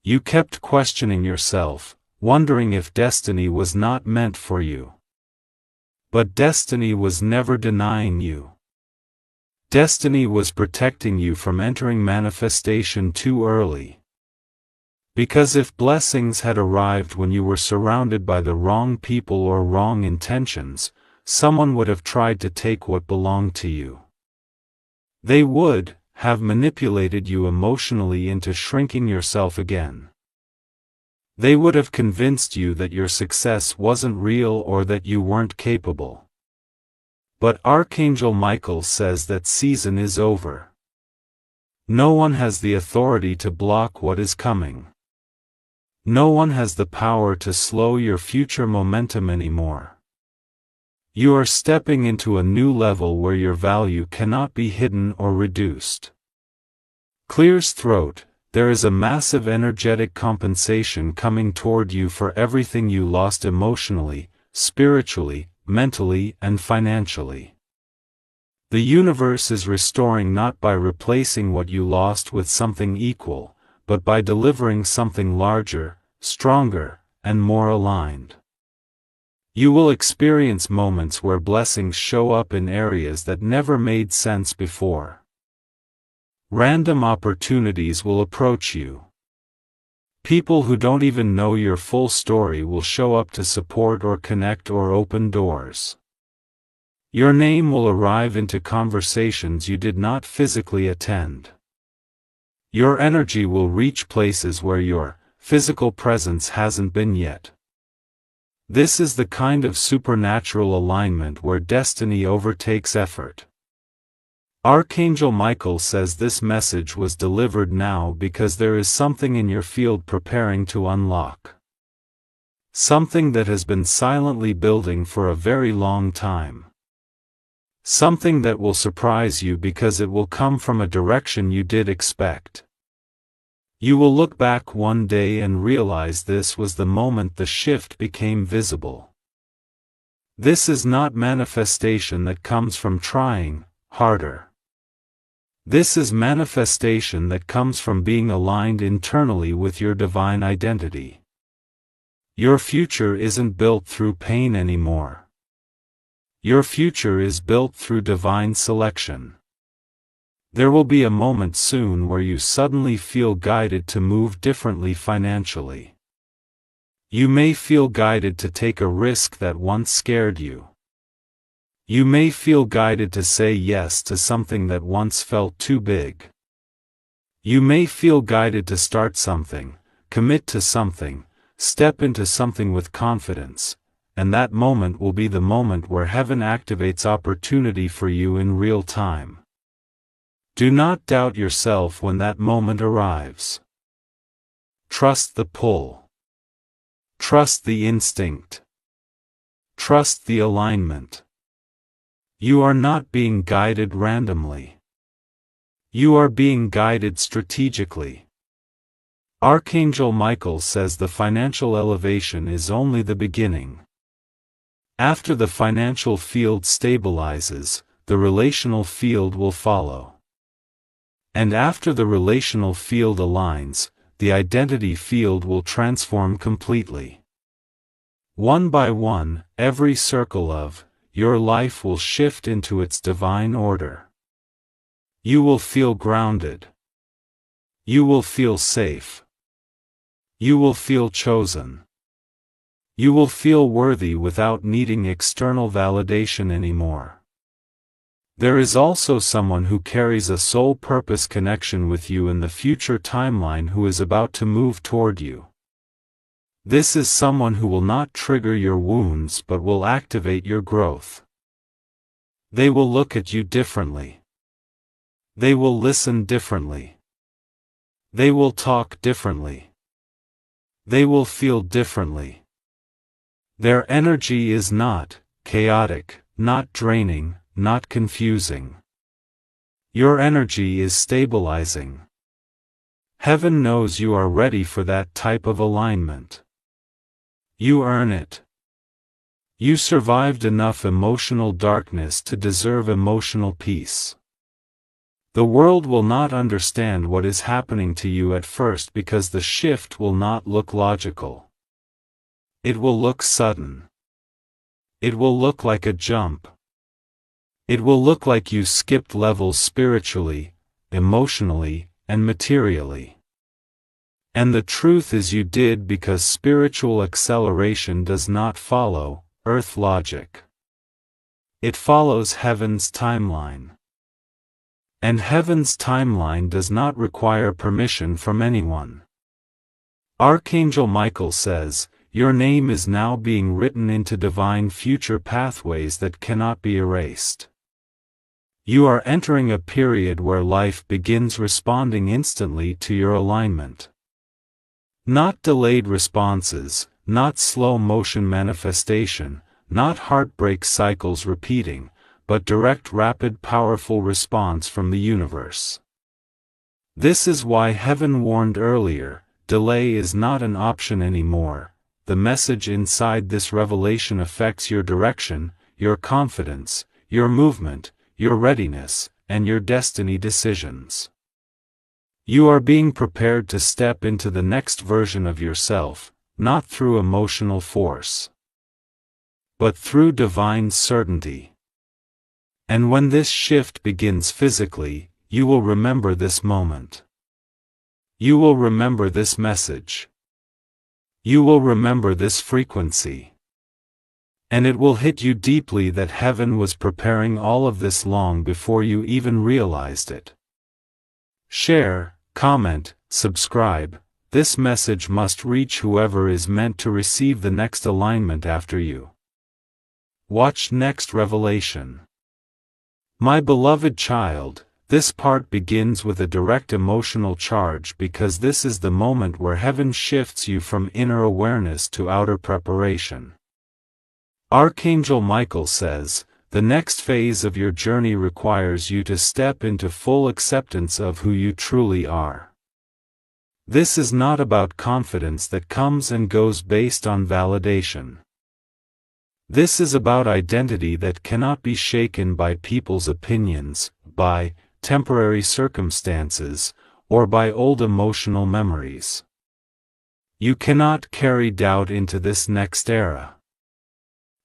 You kept questioning yourself, wondering if destiny was not meant for you. But destiny was never denying you. Destiny was protecting you from entering manifestation too early. Because if blessings had arrived when you were surrounded by the wrong people or wrong intentions, someone would have tried to take what belonged to you. They would have manipulated you emotionally into shrinking yourself again. They would have convinced you that your success wasn't real or that you weren't capable. But Archangel Michael says that season is over. No one has the authority to block what is coming. No one has the power to slow your future momentum anymore. You are stepping into a new level where your value cannot be hidden or reduced. Clear's throat. There is a massive energetic compensation coming toward you for everything you lost emotionally, spiritually, mentally, and financially. The universe is restoring not by replacing what you lost with something equal, but by delivering something larger, stronger, and more aligned. You will experience moments where blessings show up in areas that never made sense before. Random opportunities will approach you. People who don't even know your full story will show up to support or connect or open doors. Your name will arrive into conversations you did not physically attend. Your energy will reach places where your physical presence hasn't been yet. This is the kind of supernatural alignment where destiny overtakes effort. Archangel Michael says this message was delivered now because there is something in your field preparing to unlock. Something that has been silently building for a very long time. Something that will surprise you because it will come from a direction you did expect. You will look back one day and realize this was the moment the shift became visible. This is not manifestation that comes from trying harder. This is manifestation that comes from being aligned internally with your divine identity. Your future isn't built through pain anymore. Your future is built through divine selection. There will be a moment soon where you suddenly feel guided to move differently financially. You may feel guided to take a risk that once scared you. You may feel guided to say yes to something that once felt too big. You may feel guided to start something, commit to something, step into something with confidence, and that moment will be the moment where heaven activates opportunity for you in real time. Do not doubt yourself when that moment arrives. Trust the pull. Trust the instinct. Trust the alignment. You are not being guided randomly. You are being guided strategically. Archangel Michael says the financial elevation is only the beginning. After the financial field stabilizes, the relational field will follow. And after the relational field aligns, the identity field will transform completely. One by one, every circle of your life will shift into its divine order. You will feel grounded. You will feel safe. You will feel chosen. You will feel worthy without needing external validation anymore. There is also someone who carries a soul purpose connection with you in the future timeline who is about to move toward you. This is someone who will not trigger your wounds but will activate your growth. They will look at you differently. They will listen differently. They will talk differently. They will feel differently. Their energy is not chaotic, not draining, not confusing. Your energy is stabilizing. Heaven knows you are ready for that type of alignment. You earn it. You survived enough emotional darkness to deserve emotional peace. The world will not understand what is happening to you at first because the shift will not look logical. It will look sudden. It will look like a jump. It will look like you skipped levels spiritually, emotionally, and materially. And the truth is you did because spiritual acceleration does not follow earth logic. It follows heaven's timeline. And heaven's timeline does not require permission from anyone. Archangel Michael says, your name is now being written into divine future pathways that cannot be erased. You are entering a period where life begins responding instantly to your alignment. Not delayed responses, not slow motion manifestation, not heartbreak cycles repeating, but direct, rapid, powerful response from the universe. This is why heaven warned earlier, delay is not an option anymore. The message inside this revelation affects your direction, your confidence, your movement, your readiness, and your destiny decisions. You are being prepared to step into the next version of yourself, not through emotional force, but through divine certainty. And when this shift begins physically, you will remember this moment. You will remember this message. You will remember this frequency. And it will hit you deeply that heaven was preparing all of this long before you even realized it. Share, comment, subscribe. This message must reach whoever is meant to receive the next alignment after you. Watch next revelation. My beloved child, this part begins with a direct emotional charge because this is the moment where heaven shifts you from inner awareness to outer preparation. Archangel Michael says, the next phase of your journey requires you to step into full acceptance of who you truly are. This is not about confidence that comes and goes based on validation. This is about identity that cannot be shaken by people's opinions, by temporary circumstances, or by old emotional memories. You cannot carry doubt into this next era.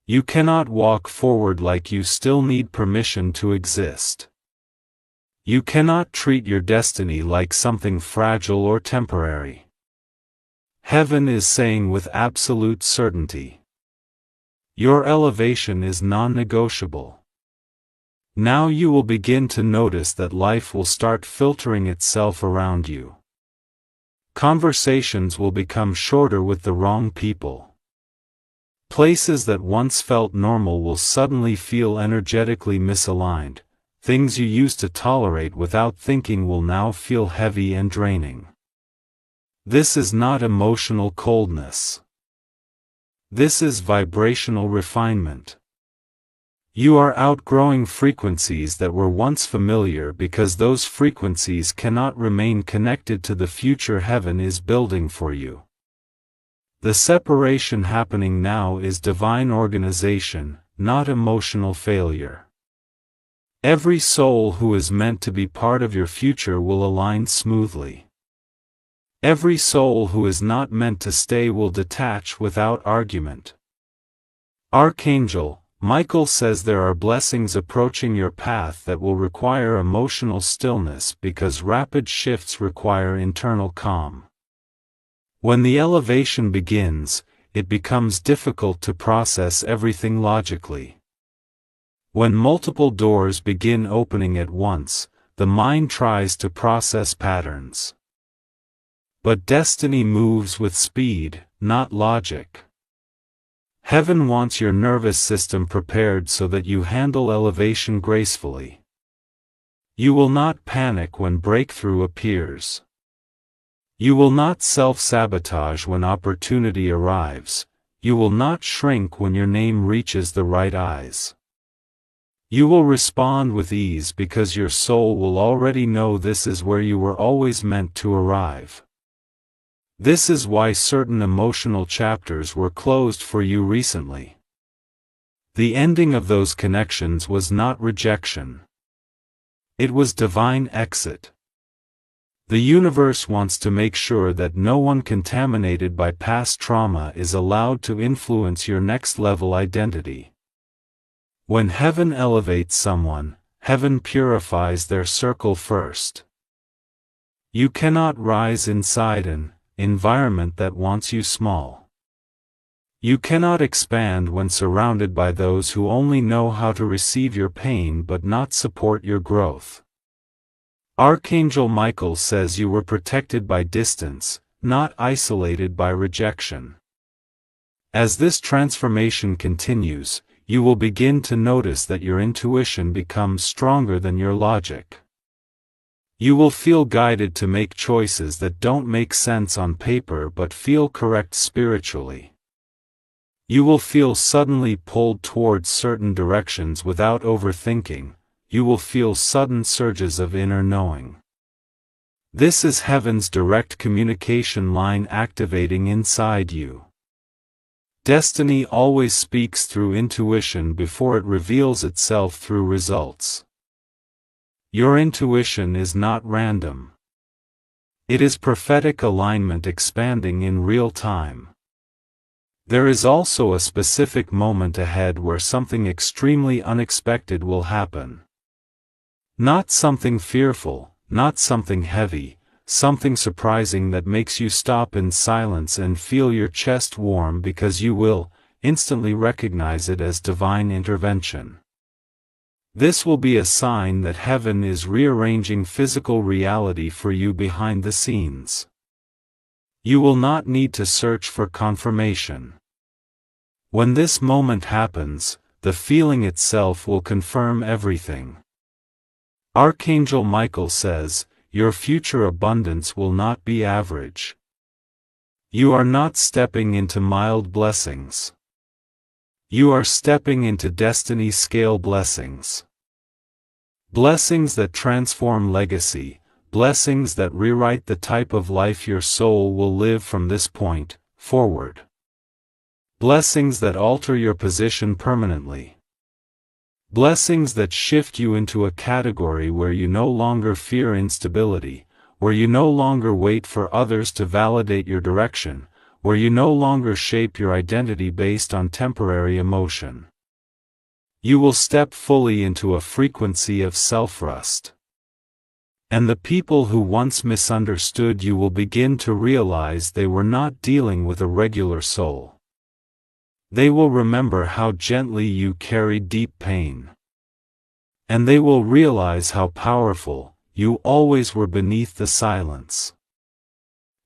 You cannot walk forward like you still need permission to exist. You cannot treat your destiny like something fragile or temporary. Heaven is saying with absolute certainty, your elevation is non-negotiable. Now you will begin to notice that life will start filtering itself around you. Conversations will become shorter with the wrong people. Places that once felt normal will suddenly feel energetically misaligned. Things you used to tolerate without thinking will now feel heavy and draining. This is not emotional coldness. This is vibrational refinement. You are outgrowing frequencies that were once familiar because those frequencies cannot remain connected to the future heaven is building for you. The separation happening now is divine organization, not emotional failure. Every soul who is meant to be part of your future will align smoothly. Every soul who is not meant to stay will detach without argument. Archangel Michael says there are blessings approaching your path that will require emotional stillness because rapid shifts require internal calm. When the elevation begins, it becomes difficult to process everything logically. When multiple doors begin opening at once, the mind tries to process patterns. But destiny moves with speed, not logic. Heaven wants your nervous system prepared so that you handle elevation gracefully. You will not panic when breakthrough appears. You will not self-sabotage when opportunity arrives. You will not shrink when your name reaches the right eyes. You will respond with ease because your soul will already know this is where you were always meant to arrive. This is why certain emotional chapters were closed for you recently. The ending of those connections was not rejection. It was divine exit. The universe wants to make sure that no one contaminated by past trauma is allowed to influence your next-level identity. When heaven elevates someone, heaven purifies their circle first. You cannot rise inside an environment that wants you small. You cannot expand when surrounded by those who only know how to receive your pain but not support your growth. Archangel Michael says you were protected by distance, not isolated by rejection. As this transformation continues, you will begin to notice that your intuition becomes stronger than your logic. You will feel guided to make choices that don't make sense on paper but feel correct spiritually. You will feel suddenly pulled towards certain directions without overthinking. You will feel sudden surges of inner knowing. This is heaven's direct communication line activating inside you. Destiny always speaks through intuition before it reveals itself through results. Your intuition is not random. It is prophetic alignment expanding in real time. There is also a specific moment ahead where something extremely unexpected will happen. Not something fearful, not something heavy, something surprising that makes you stop in silence and feel your chest warm because you will instantly recognize it as divine intervention. This will be a sign that heaven is rearranging physical reality for you behind the scenes. You will not need to search for confirmation. When this moment happens, the feeling itself will confirm everything. Archangel Michael says, your future abundance will not be average. You are not stepping into mild blessings. You are stepping into destiny-scale blessings. Blessings that transform legacy, blessings that rewrite the type of life your soul will live from this point forward. Blessings that alter your position permanently. Blessings that shift you into a category where you no longer fear instability, where you no longer wait for others to validate your direction, where you no longer shape your identity based on temporary emotion. You will step fully into a frequency of self-trust. And the people who once misunderstood you will begin to realize they were not dealing with a regular soul. They will remember how gently you carried deep pain. And they will realize how powerful you always were beneath the silence.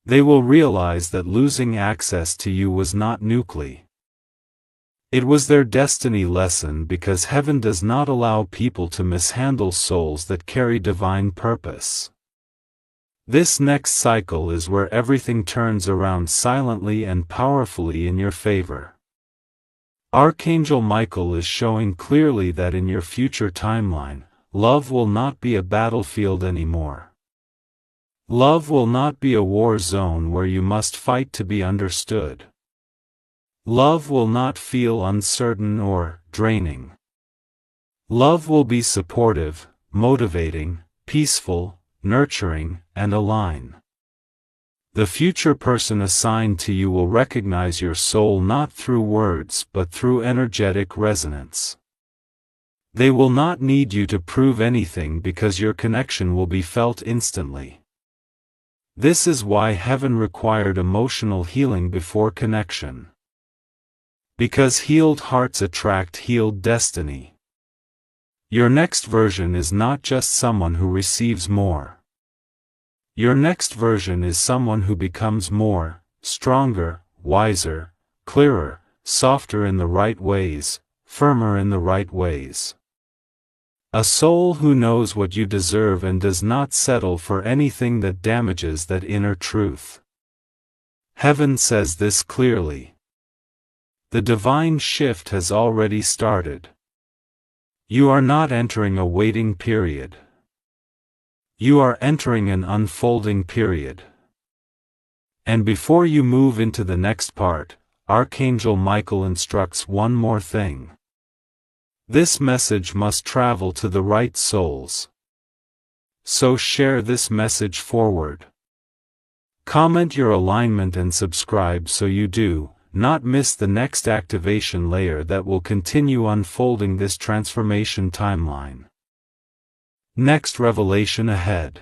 They will realize that losing access to you was not nuclear. It was their destiny lesson because heaven does not allow people to mishandle souls that carry divine purpose. This next cycle is where everything turns around silently and powerfully in your favor. Archangel Michael is showing clearly that in your future timeline, love will not be a battlefield anymore. Love will not be a war zone where you must fight to be understood. Love will not feel uncertain or draining. Love will be supportive, motivating, peaceful, nurturing, and aligned. The future person assigned to you will recognize your soul not through words but through energetic resonance. They will not need you to prove anything because your connection will be felt instantly. This is why heaven required emotional healing before connection. Because healed hearts attract healed destiny. Your next version is not just someone who receives more. Your next version is someone who becomes more, stronger, wiser, clearer, softer in the right ways, firmer in the right ways. A soul who knows what you deserve and does not settle for anything that damages that inner truth. Heaven says this clearly. The divine shift has already started. You are not entering a waiting period. You are entering an unfolding period. And before you move into the next part, Archangel Michael instructs one more thing. This message must travel to the right souls. So share this message forward. Comment your alignment and subscribe so you do not miss the next activation layer that will continue unfolding this transformation timeline. Next revelation ahead.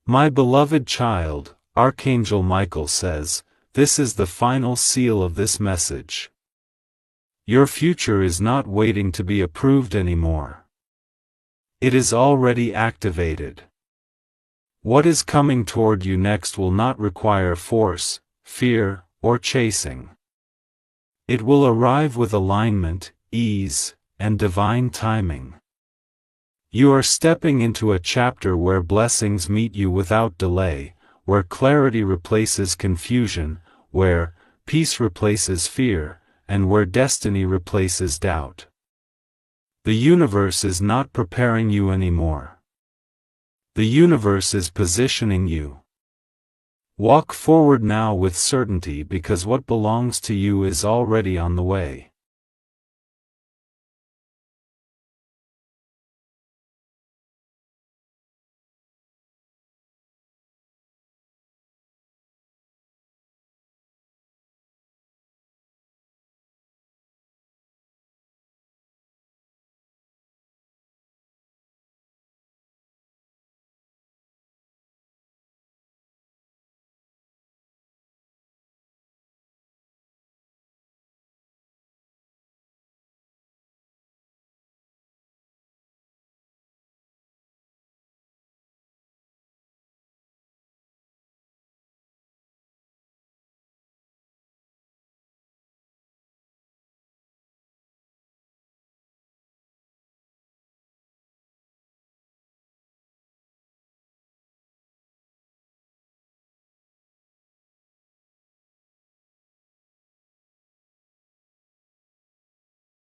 My beloved child, Archangel Michael says, this is the final seal of this message. Your future is not waiting to be approved anymore. It is already activated. What is coming toward you next will not require force, fear, or chasing. It will arrive with alignment, ease, and divine timing. You are stepping into a chapter where blessings meet you without delay, where clarity replaces confusion, where peace replaces fear, and where destiny replaces doubt. The universe is not preparing you anymore. The universe is positioning you. Walk forward now with certainty because what belongs to you is already on the way.